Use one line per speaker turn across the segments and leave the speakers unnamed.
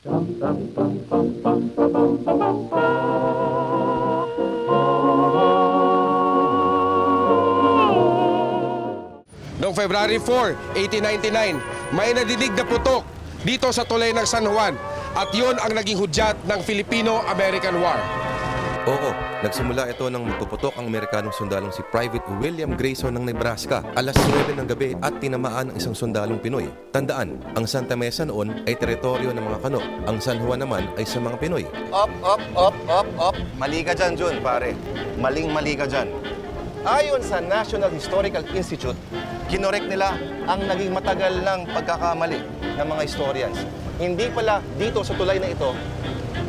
Noong February 4, 1899, may nadinig na putok dito sa tulay ng San Juan at yun ang naging hudyat ng Filipino-American War.
Oo, nagsimula ito nang magpuputok ang Amerikanong sundalong si Private William Grayson ng Nebraska alas 9 ng gabi at tinamaan ang isang sundalong Pinoy. Tandaan, ang Santa Mesa noon ay teritoryo ng mga Kano. Ang San Juan naman ay sa mga Pinoy.
Up. Mali ka dyan, Jun, pare. Maling-mali ka dyan. Ayon sa National Historical Institute, kinorek nila ang naging matagal ng pagkakamali ng mga historians. Hindi pala dito sa tulay na ito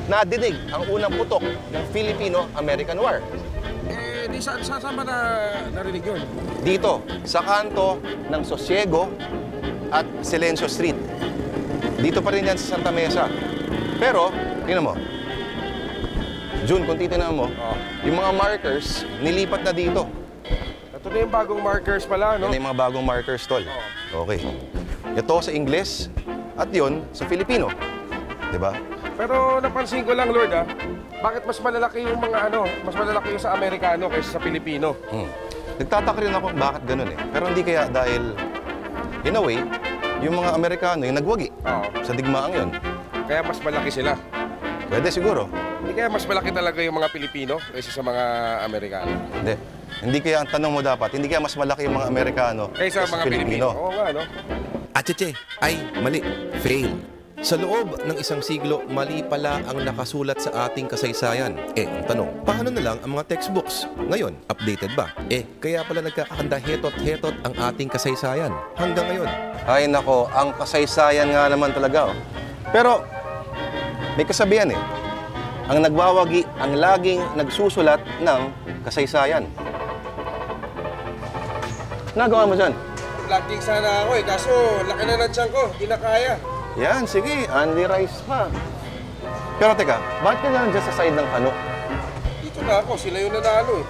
nadinig ang unang putok ng Filipino-American War.
Di saan ba narinig yun?
Dito, sa kanto ng Sosiego at Silencio Street. Dito pa rin yan sa Santa Mesa. Pero, tingnan mo. Jun, kung titignan mo, yung mga markers, nilipat na dito.
Ito na yung bagong markers pala, no?
Yan yung mga bagong markers, tol. Okay. Ito sa Ingles at yun sa Filipino. Diba?
Pero napansin ko lang, Lord, bakit mas malalaki yung mga mas malalaki yung sa Amerikano kaysa sa Pilipino?
Nagtataka rin ako bakit ganun eh. Pero hindi kaya dahil, in a way, yung mga Amerikano yung nagwagi sa digmaang yun.
Kaya mas malaki sila.
Pwede siguro.
Hindi kaya mas malaki talaga yung mga Pilipino kaysa sa mga Amerikano?
Hindi. Hindi kaya ang tanong mo dapat, hindi kaya mas malaki yung mga Amerikano
Kaysa mga Pilipino. Oo nga, no?
Atcheche, ay mali, fail. Sa loob ng isang siglo, mali pala ang nakasulat sa ating kasaysayan. Ang tanong, paano na lang ang mga textbooks? Ngayon, updated ba? Kaya pala nagkakahanda hetot-hetot ang ating kasaysayan. Hanggang ngayon.
Ay nako, ang kasaysayan nga naman talaga. Pero, may kasabihan eh. Ang nagwawagi ang laging nagsusulat ng kasaysayan. Nagawa mo dyan?
Laging sana ako kaso laki na ng tiyan ko, di na kaya.
Yan, sige, only rice pa. Pero teka, bakit ka nandiyan sa side ng Kano?
Dito na ako, sila yung nanalo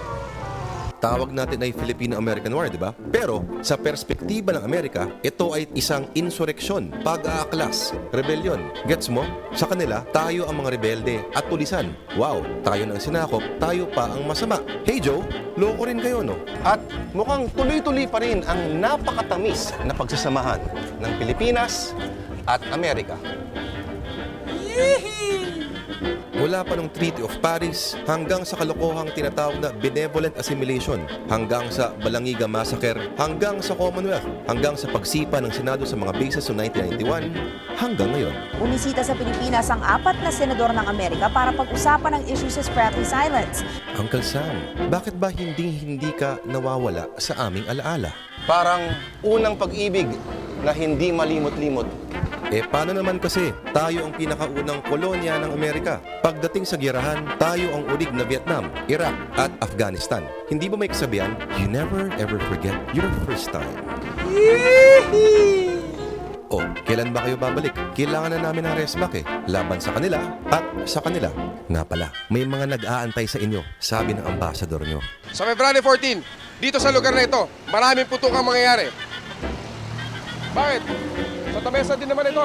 Tawag natin ay Filipino-American War, di ba? Pero sa perspektiba ng Amerika, ito ay isang insureksyon, pag-aaklas, rebellion. Gets mo? Sa kanila, tayo ang mga rebelde at tulisan. Wow, tayo nang sinakop, tayo pa ang masama. Hey Joe, loko rin kayo, no?
At mukhang tuloy-tuloy pa rin ang napakatamis na pagsasamahan ng Pilipinas at Amerika.
Mula pa ng Treaty of Paris hanggang sa kalokohang tinatawag na benevolent assimilation, hanggang sa Balangiga Massacre, hanggang sa Commonwealth, hanggang sa pagsipa ng Senado sa mga bases noong 1991, hanggang ngayon.
Bumisita sa Pilipinas ang 4 na senador ng Amerika para pag-usapan ang issue sa Spratly Islands.
Uncle Sam, bakit ba hindi ka nawawala sa aming alaala?
Parang unang pag-ibig na hindi malimot-limot.
Paano naman kasi tayo ang pinakaunang kolonya ng Amerika? Pagdating sa giyerahan, tayo ang unig na Vietnam, Iraq at Afghanistan. Hindi ba may kasabihan, you never ever forget your first time? Kailan ba kayo babalik? Kailangan na namin ng resback laban sa kanila at sa kanila. Nga pala, may mga nag-aantay sa inyo, sabi ng ambasador nyo.
Sa February 14, dito sa lugar na ito, maraming putok ang mangyayari. Bakit? Sa Mesa din naman ito